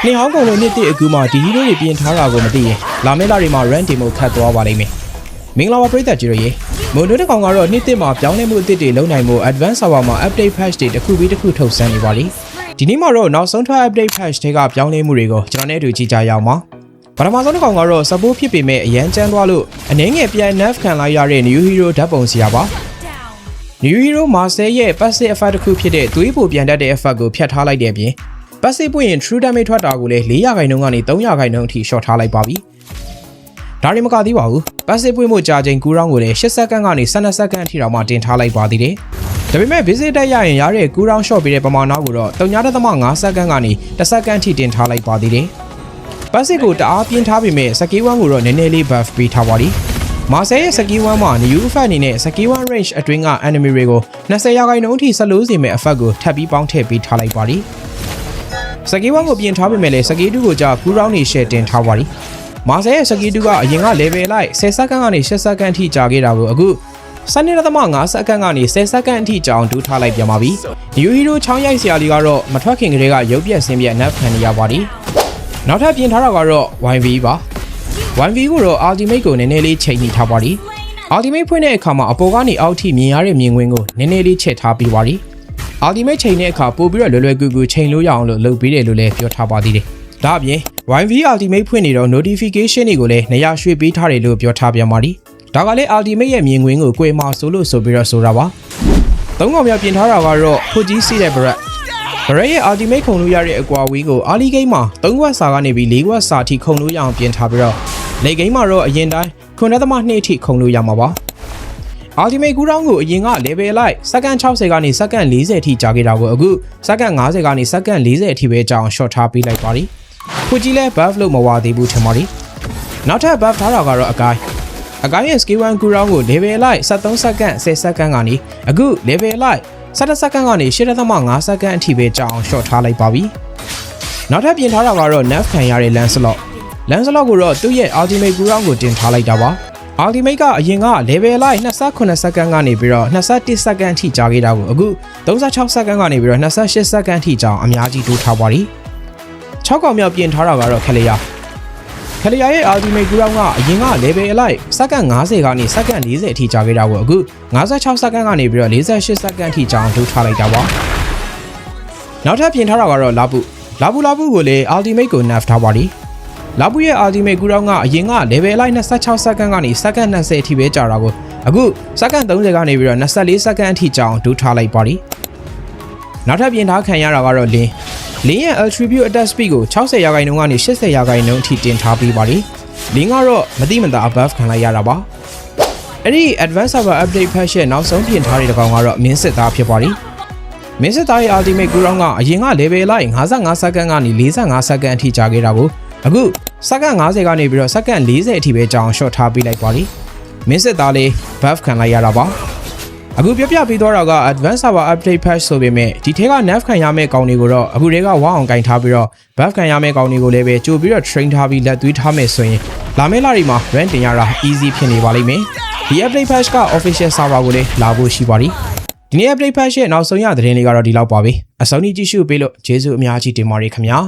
နေဟောင်းကုန်လို့နှစ်တည့်အကူမှာဒီဟီရိုတွေပြင်ထားတာကိုမသိရင်လာမယ့်လတွေမှာ run demo ခတ်သွားပါလိမ့်မယ်မင်္ဂလာပါပရိသတ်ကြီးတို့ရေမွန်တို့တစ်ကောင်ကတော့နှစ်တည့်မှာပြောင်းလဲမှုအသစ်တွေလုပ်နိုင်မှု advanced server မှာ update patch တွေတစ်ခုပြီးတစ်ခုထုတ်ဆန်းနေပါလိမ့်ဒီနေ့မှာတော့နောက်ဆုံးထွက် update patch တွေကပြောင်းလဲမှုတွေကိုကျွန်တော်နဲ့အတူကြည့်ကြရအောင်ပါပထမဆုံးတစ်ကောင်ကတော့ support ဖြစ်ပေမဲ့အရန်ကျန်းသွားလို့အနည်းငယ်ပြန် nerf ခံလိုက်ရတဲ့ new hero ဓာတ်ပုံစီရပါ new hero Marcel ရဲ့ passive effect တစ်ခုဖြစ်တဲ့သွေးပိုပြန်တတ်တဲ့ effect ကိုဖျက်ထားလိုက်တဲ့အပြင် passive ပွင့်ရင် true damage ထွက်တာကိုလည်း4%ကနေ3%အထိ short ထားလိုက်ပါပြီဒါရင်မကသေးပါဘူး passive ပွင့်မှုကြာချိန်ကူးရောင်းကိုလည်း8စက္ကန့်ကနေ12စက္ကန့်အထိတောင်မှတင်ထားလိုက်ပါသေးတယ်ဒါပေမဲ့ visit တက်ရရင်ရတဲ့ကူးရောင်း short ပေးတဲ့ပမာဏကိုတော့3.5စက္ကန့်ကနေ1စက္ကန့်အထိတင်ထားလိုက်ပါသေးတယ်passive ကိုတအားပြင်းထားပေမဲ့ skill 1ကိုတော့နည်းနည်းလေး buff ပေးထားပါလိမာဆယ်ရဲ့ skill 1မှာ new effect အနေနဲ့ skill 1 range အတွင်းက enemy တွေကို20%အထိဆက်လို့စေမဲ့ effect ကိုထပ်ပြီးပေါင်းထည့်ပေးထားလိုက်ပါလိskill 1ကိုပြင်ထားပေမဲ့လည်း skill 2ကိုကြာကူးရောင်းနေ share တင်ထားပါလိမာဆယ်ရဲ့ skill 2ကအရင်က level လိုက်10စက္ကန့်ကနေ8စက္ကန့်အထိကြာခဲ့တာကိုအခု12.5စက္ကန့်ကနေ10စက္ကန့်အထိကြာအောင်တိုးထားလိုက်ပြန်ပါပြီ new hero ချောင်းရိုက်ဆရာလေးကတော့မထွက်ခင်ကလေးကရုပ်ပြက်ဆင်းပြက် nerf ခံနေရပါလိနောက်ထပ်ပြင်ထားတာကတော့ YV ပါ YV ကိုတော့ ultimate ကိုနည်းနည်းလေးချိန်နေထားပါလိ ultimate ဖွင့်တဲ့အခါမှာအပေါ်ကနေအောက်ထိမြင်ရတဲ့မြင်ကွင်းကိုနည်းနည်းလေးချက်ထားပြီးပါလိ ultimate ချိန်တဲ့အခါပို့ပြီးတော့လွယ်လွယ်ကူကူချိန်လို့ရအောင်လို့လုပ်ပေးတယ်လို့လည်းပြောထားပါသေးတယ်ဒါအပြင် YV ultimate ဖွင့်နေတော့ notification တွေကိုလည်းနေရာရွှေ့ပေးထားတယ်လို့ပြောထားပြန်ပါလိဒါကလည်း ultimate ရဲ့မြင်ကွင်းကို꿰မှာဆိုလို့ဆိုပြီးတော့ဆိုတာပါသုံးကောင်မြောက်ပြင်ထားတာကတော့ဖွတ်ကြီးစီးတဲ့ Brett ရဲ့ ultimate ခုံလို့ရတဲ့အကွာဝေးကို early game မှာ3ခွက်စာကနေပြီး4ခွက်စာထိခုံလို့ရအောင်ပြင်ထားပြီးတော့ late game မှာတော့အရင်တိုင်း9.2အထိခုံလို့ရမှာပါ ultimate ကူးတောင်းကိုအရင်က level လိုက်စက္ကန့်60ကနေစက္ကန့်40အထိကြာခဲ့တာကိုအခုစက္ကန့်50ကနေစက္ကန့်40အထိပဲကြာအောင် short ထားပေးလိုက်ပါလိဖွကြီးလဲ buff လို့မဝသေးဘူးထင်ပါလိနောက်ထပ် buff ထားတာကတော့အကိုင်းရဲ့ skill 1 ကူးတောင်းကို level လိုက်73စက္ကန့်10စက္ကန့်ကနေအခု level လိုက်17စက္ကန့်ကနေ8.5စက္ကန့်အထိပဲကြာအောင် short ထားလိုက်ပါပြီနောက်ထပ်ပြင်ထားတာကတော့ nerf ခံရတဲ့ Lancelot ကိုတော့သူ့ရဲ့ ultimate ကူးတောင်းကိုတင်ထားလိုက်တာပါ ultimate ကအရင်က level လိုက်28စက္ကန့်ကနေပြီးတော့21စက္ကန့်အထိကြာခဲ့တာကိုအခု36စက္ကန့်ကနေပြီးတော့28စက္ကန့်အထိကြာအောင်အများကြီးတိုးထားပါလိ6កောင်မြောက်ပြင်ထားတာကတော့ခလျာရဲ့ ultimate ကူးတောင်းကအရင်က level လိုက်စက္ကန့်50ကနေစက္ကန့်40အထိကြာခဲ့တာကိုအခု56စက္ကန့်ကနေပြီးတော့48စက္ကန့်အထိကြာအောင်တိုးထားလိုက်တာပါနောက်ထပ်ပြင်ထားတာကတော့လာဘူးကိုလည်း ultimate ကို nerf ထားပါလိလာဘူးရဲ့ ultimate ကူးတောင်းကအရင်က level လိုက်26စက္ကန့်ကနေစက္ကန့်20အထိပဲကြာတာကိုအခုစက္ကန့်30ကနေပြီးတော့24စက္ကန့်အထိကြာအောင်တိုးထားလိုက်ပါလိနောက်ထပ်ပြင်ထားခံရတာကတော့လင်းရဲ့ attribute attack speed ကို60%ကနေ80%အထိတင်ထားပြီးပါလိလင်းကတော့မတိမတာ buff ခံလိုက်ရတာပါအဲ့ဒီ advanced server update patch ရဲ့နောက်ဆုံးပြင်ထားတဲ့တစ်ကောင်ကတော့မင်းစစ်သားဖြစ်ပါလိမင်းစစ်သားရဲ့ ultimate ကူးတောင်းကအရင်က level လိုက်55စက္ကန့်ကနေ45စက္ကန့်အထိကြာခဲ့တာကိုအခုစက္ကန့်50ကနေပြီးတော့စက္ကန့်40အထိပဲကြာအောင် short ထားပေးလိုက်ပါလိမင်းစစ်သားလေး buff ခံလိုက်ရတာပါအခုပြပြပြီးတော့က advanced server update patch ဆိုပေမဲ့ဒီထဲက nerf ခံရမယ့်ကောင်တွေကိုတော့အခုတည်းကဝအောင်ကင်ထားပြီးတော့ buff ခံရမယ့်ကောင်တွေကိုလည်းပဲကြိုပြီးတော့ train ထားပြီးလက်သွေးထားမယ်ဆိုရင်လာမယ့်လတွေမှာ rank တင်ရတာ easy ဖြစ်နေပါလိမ့်မယ်ဒီ update patch က official server ကိုလည်းလာဖို့ရှိပါလိဒီနေ့ update patch ရဲ့နောက်ဆုံးရသတင်းလေးကတော့ဒီလောက်ပါပဲအဆုံးထိကြည့်ရှုပေးလို့ကျေးဇူးအများကြီးတင်ပါတယ်ခင်ဗျာ